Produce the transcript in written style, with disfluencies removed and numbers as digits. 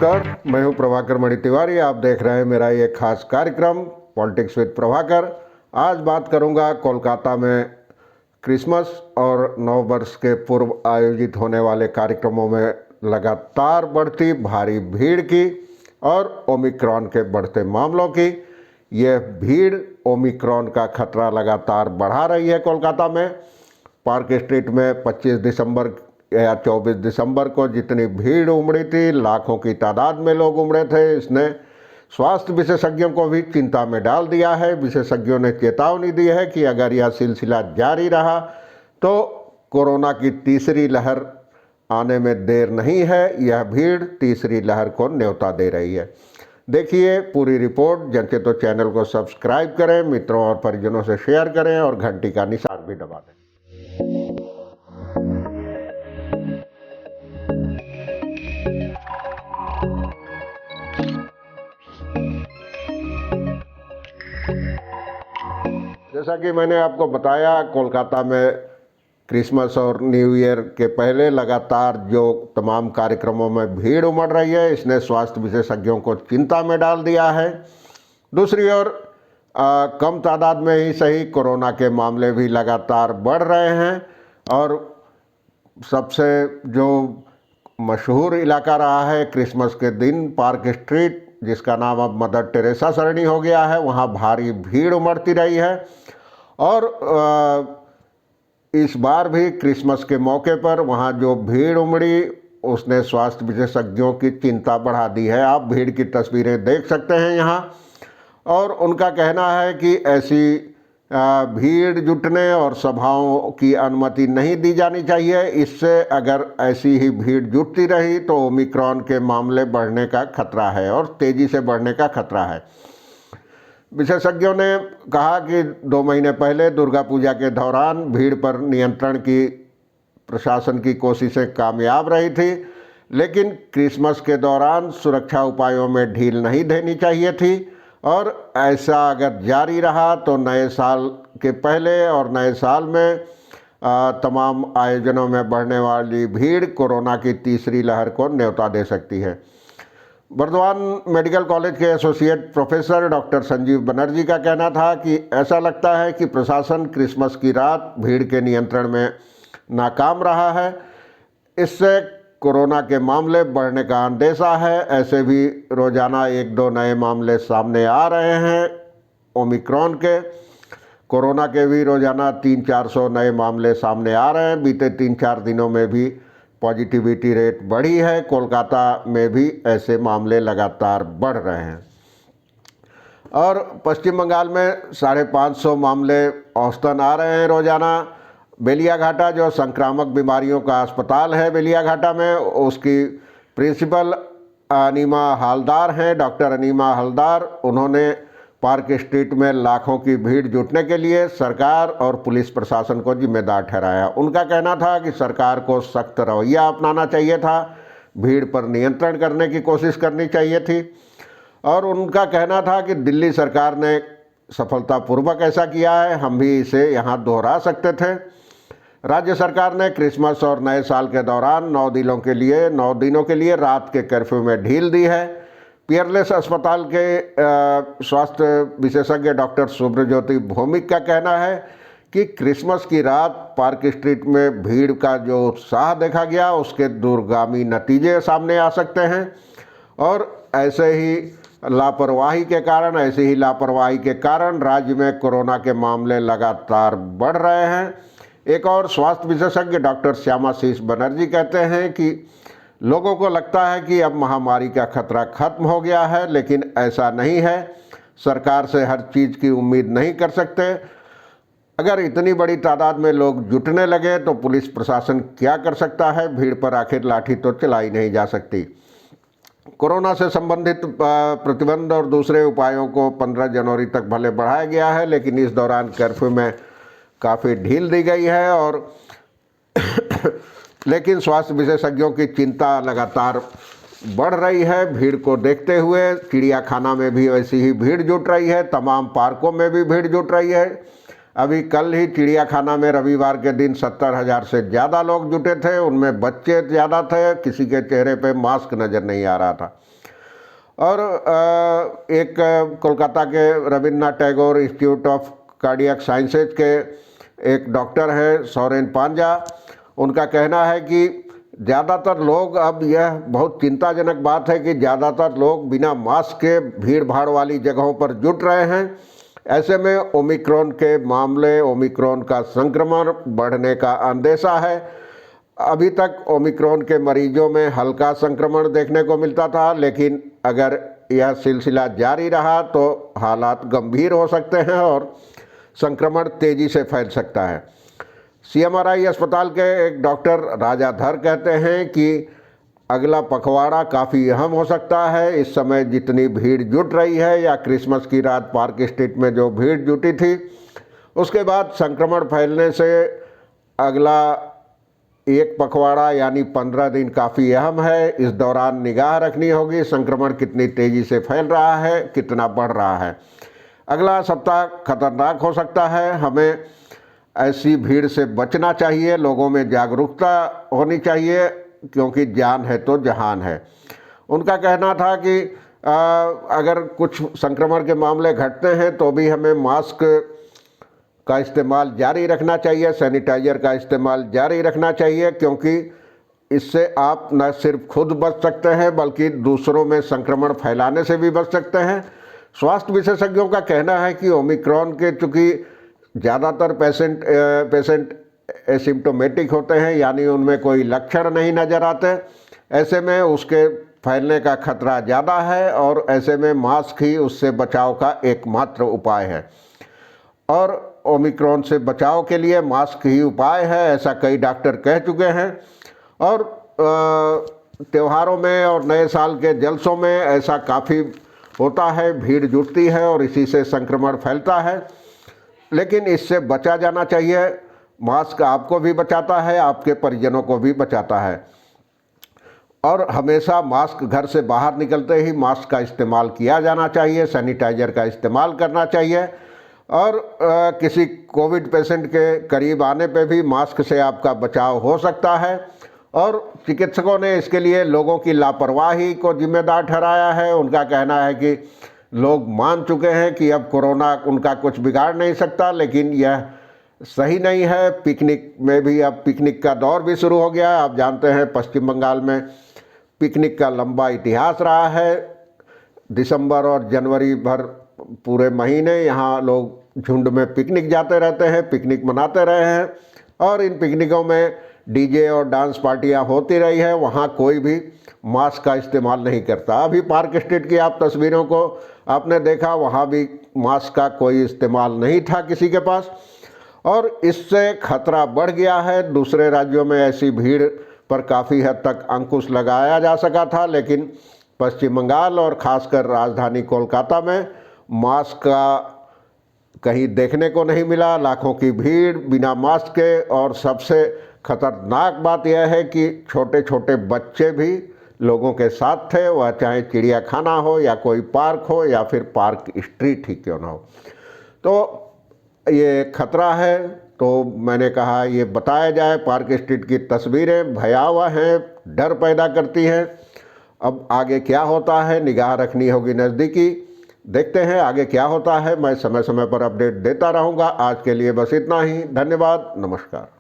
नमस्कार, मैं हूं प्रभाकर मणि तिवारी। आप देख रहे हैं मेरा ये खास कार्यक्रम पॉलिटिक्स विद प्रभाकर। आज बात करूंगा कोलकाता में क्रिसमस और नव वर्ष के पूर्व आयोजित होने वाले कार्यक्रमों में लगातार बढ़ती भारी भीड़ की और ओमिक्रॉन के बढ़ते मामलों की। यह भीड़ ओमिक्रॉन का खतरा लगातार बढ़ा रही है। कोलकाता में पार्क स्ट्रीट में 25 दिसंबर या 24 दिसंबर को जितनी भीड़ उमड़ी थी, लाखों की तादाद में लोग उमड़े थे, इसने स्वास्थ्य विशेषज्ञों को भी चिंता में डाल दिया है। विशेषज्ञों ने चेतावनी दी है कि अगर यह सिलसिला जारी रहा तो कोरोना की तीसरी लहर आने में देर नहीं है। यह भीड़ तीसरी लहर को न्योता दे रही है। देखिए पूरी रिपोर्ट। जनते तो चैनल को सब्सक्राइब करें, मित्रों और परिजनों से शेयर करें और घंटी का निशान भी दबा दें। जैसा कि मैंने आपको बताया, कोलकाता में क्रिसमस और न्यू ईयर के पहले लगातार जो तमाम कार्यक्रमों में भीड़ उमड़ रही है, इसने स्वास्थ्य विशेषज्ञों को चिंता में डाल दिया है। दूसरी ओर कम तादाद में ही सही कोरोना के मामले भी लगातार बढ़ रहे हैं और सबसे जो मशहूर इलाका रहा है क्रिसमस के दिन पार्क स्ट्रीट, जिसका नाम अब मदर टेरेसा सरणी हो गया है, वहाँ भारी भीड़ उमड़ती रही है। और इस बार भी क्रिसमस के मौके पर वहाँ जो भीड़ उमड़ी उसने स्वास्थ्य विशेषज्ञों की चिंता बढ़ा दी है। आप भीड़ की तस्वीरें देख सकते हैं यहाँ। और उनका कहना है कि ऐसी भीड़ जुटने और सभाओं की अनुमति नहीं दी जानी चाहिए। इससे अगर ऐसी ही भीड़ जुटती रही तो ओमिक्रॉन के मामले बढ़ने का खतरा है और तेज़ी से बढ़ने का खतरा है। विशेषज्ञों ने कहा कि 2 महीने पहले दुर्गा पूजा के दौरान भीड़ पर नियंत्रण की प्रशासन की कोशिशें कामयाब रही थी, लेकिन क्रिसमस के दौरान सुरक्षा उपायों में ढील नहीं देनी चाहिए थी। और ऐसा अगर जारी रहा तो नए साल के पहले और नए साल में तमाम आयोजनों में बढ़ने वाली भीड़ कोरोना की तीसरी लहर को न्योता दे सकती है। बर्दवान मेडिकल कॉलेज के associate professor doctor Sanjeev Banerjee का कहना था कि ऐसा लगता है कि प्रशासन क्रिसमस की रात भीड़ के नियंत्रण में नाकाम रहा है। इससे कोरोना के मामले बढ़ने का अंदेशा है। ऐसे भी रोज़ाना 1-2 नए मामले सामने आ रहे हैं ओमिक्रॉन के। कोरोना के भी रोज़ाना 300-400 नए मामले सामने आ रहे हैं। बीते 3-4 दिनों में भी पॉजिटिविटी रेट बढ़ी है। कोलकाता में भी ऐसे मामले लगातार बढ़ रहे हैं। और पश्चिम बंगाल में 550 मामले औसतन आ रहे हैं रोज़ाना। बेलियाघाटा जो संक्रामक बीमारियों का अस्पताल है बेलियाघाटा में, उसकी प्रिंसिपल अनीमा हलदार हैं, डॉक्टर अनीमा हलदार। उन्होंने पार्क स्ट्रीट में लाखों की भीड़ जुटने के लिए सरकार और पुलिस प्रशासन को जिम्मेदार ठहराया। उनका कहना था कि सरकार को सख्त रवैया अपनाना चाहिए था, भीड़ पर नियंत्रण करने की कोशिश करनी चाहिए थी। और उनका कहना था कि दिल्ली सरकार ने सफलतापूर्वक ऐसा किया है, हम भी इसे यहाँ दोहरा सकते थे। राज्य सरकार ने क्रिसमस और नए साल के दौरान 9 दिनों के लिए रात के कर्फ्यू में ढील दी है। पियरलेस अस्पताल के स्वास्थ्य विशेषज्ञ डॉक्टर सुब्रज्योति भौमिक का कहना है कि क्रिसमस की रात पार्क स्ट्रीट में भीड़ का जो उत्साह देखा गया उसके दूरगामी नतीजे सामने आ सकते हैं। और ऐसी ही लापरवाही के कारण राज्य में कोरोना के मामले लगातार बढ़ रहे हैं। एक और स्वास्थ्य विशेषज्ञ डॉक्टर श्यामाशीष बनर्जी कहते हैं कि लोगों को लगता है कि अब महामारी का खतरा खत्म हो गया है, लेकिन ऐसा नहीं है। सरकार से हर चीज़ की उम्मीद नहीं कर सकते। अगर इतनी बड़ी तादाद में लोग जुटने लगे तो पुलिस प्रशासन क्या कर सकता है? भीड़ पर आखिर लाठी तो चलाई नहीं जा सकती। कोरोना से संबंधित प्रतिबंध और दूसरे उपायों को 15 जनवरी तक भले बढ़ाया गया है, लेकिन इस दौरान कर्फ्यू में काफ़ी ढील दी गई है। और लेकिन स्वास्थ्य विशेषज्ञों की चिंता लगातार बढ़ रही है। भीड़ को देखते हुए चिड़ियाखाना में भी वैसी ही भीड़ जुट रही है, तमाम पार्कों में भी भीड़ जुट रही है। अभी कल ही चिड़ियाखाना में रविवार के दिन 70,000 से ज़्यादा लोग जुटे थे, उनमें बच्चे ज़्यादा थे, किसी के चेहरे पे मास्क नज़र नहीं आ रहा था। और एक कोलकाता के Rabindranath Tagore institute of cardiac sciences के एक डॉक्टर हैं सोरेन पांजा, उनका कहना है कि ज़्यादातर लोग, अब यह बहुत चिंताजनक बात है कि ज़्यादातर लोग बिना मास्क के भीड़ भाड़ वाली जगहों पर जुट रहे हैं। ऐसे में ओमिक्रॉन के मामले, ओमिक्रॉन का संक्रमण बढ़ने का अंदेशा है। अभी तक ओमिक्रॉन के मरीजों में हल्का संक्रमण देखने को मिलता था, लेकिन अगर यह सिलसिला जारी रहा तो हालात गंभीर हो सकते हैं और संक्रमण तेज़ी से फैल सकता है। CMRI अस्पताल के एक डॉक्टर राजाधर कहते हैं कि अगला पखवाड़ा काफ़ी अहम हो सकता है। इस समय जितनी भीड़ जुट रही है, या क्रिसमस की रात पार्क स्ट्रीट में जो भीड़ जुटी थी, उसके बाद संक्रमण फैलने से अगला एक पखवाड़ा यानी 15 दिन काफ़ी अहम है। इस दौरान निगाह रखनी होगी संक्रमण कितनी तेज़ी से फैल रहा है, कितना बढ़ रहा है। अगला सप्ताह खतरनाक हो सकता है। हमें ऐसी भीड़ से बचना चाहिए, लोगों में जागरूकता होनी चाहिए, क्योंकि जान है तो जहान है। उनका कहना था कि अगर कुछ संक्रमण के मामले घटते हैं तो भी हमें मास्क का इस्तेमाल जारी रखना चाहिए, सैनिटाइज़र का इस्तेमाल जारी रखना चाहिए, क्योंकि इससे आप न सिर्फ खुद बच सकते हैं बल्कि दूसरों में संक्रमण फैलाने से भी बच सकते हैं। स्वास्थ्य विशेषज्ञों का कहना है कि ओमिक्रॉन के चूँकि ज़्यादातर पेशेंट एसिम्प्टोमेटिक होते हैं, यानी उनमें कोई लक्षण नहीं नज़र आते, ऐसे में उसके फैलने का खतरा ज़्यादा है और ऐसे में मास्क ही उससे बचाव का एकमात्र उपाय है। और ओमिक्रॉन से बचाव के लिए मास्क ही उपाय है, ऐसा कई डॉक्टर कह चुके हैं। और त्योहारों में और नए साल के जलसों में ऐसा काफ़ी होता है, भीड़ जुटती है और इसी से संक्रमण फैलता है, लेकिन इससे बचा जाना चाहिए। मास्क आपको भी बचाता है, आपके परिजनों को भी बचाता है। और हमेशा मास्क, घर से बाहर निकलते ही मास्क का इस्तेमाल किया जाना चाहिए, सैनिटाइज़र का इस्तेमाल करना चाहिए। और किसी कोविड पेशेंट के करीब आने पे भी मास्क से आपका बचाव हो सकता है। और चिकित्सकों ने इसके लिए लोगों की लापरवाही को जिम्मेदार ठहराया है। उनका कहना है कि लोग मान चुके हैं कि अब कोरोना उनका कुछ बिगाड़ नहीं सकता, लेकिन यह सही नहीं है। पिकनिक में भी अब पिकनिक का दौर भी शुरू हो गया है। आप जानते हैं पश्चिम बंगाल में पिकनिक का लंबा इतिहास रहा है। दिसंबर और जनवरी भर पूरे महीने यहाँ लोग झुंड में पिकनिक जाते रहते हैं, पिकनिक मनाते रहे हैं, और इन पिकनिकों में डीजे और डांस पार्टियाँ होती रही है। वहाँ कोई भी मास्क का इस्तेमाल नहीं करता। अभी पार्क स्ट्रीट की आप तस्वीरों को आपने देखा, वहाँ भी मास्क का कोई इस्तेमाल नहीं था किसी के पास, और इससे खतरा बढ़ गया है। दूसरे राज्यों में ऐसी भीड़ पर काफ़ी हद तक अंकुश लगाया जा सका था, लेकिन पश्चिम बंगाल और ख़ासकर राजधानी कोलकाता में मास्क का कहीं देखने को नहीं मिला। लाखों की भीड़ बिना मास्क के, और सबसे खतरनाक बात यह है कि छोटे छोटे बच्चे भी लोगों के साथ थे, वह चाहे चिड़ियाखाना हो या कोई पार्क हो या फिर पार्क स्ट्रीट ही क्यों ना हो। तो ये खतरा है, तो मैंने कहा ये बताया जाए। पार्क स्ट्रीट की तस्वीरें भयावह हैं, डर पैदा करती हैं। अब आगे क्या होता है, निगाह रखनी होगी नज़दीकी। देखते हैं आगे क्या होता है। मैं समय समय पर अपडेट देता रहूँगा। आज के लिए बस इतना ही। धन्यवाद, नमस्कार।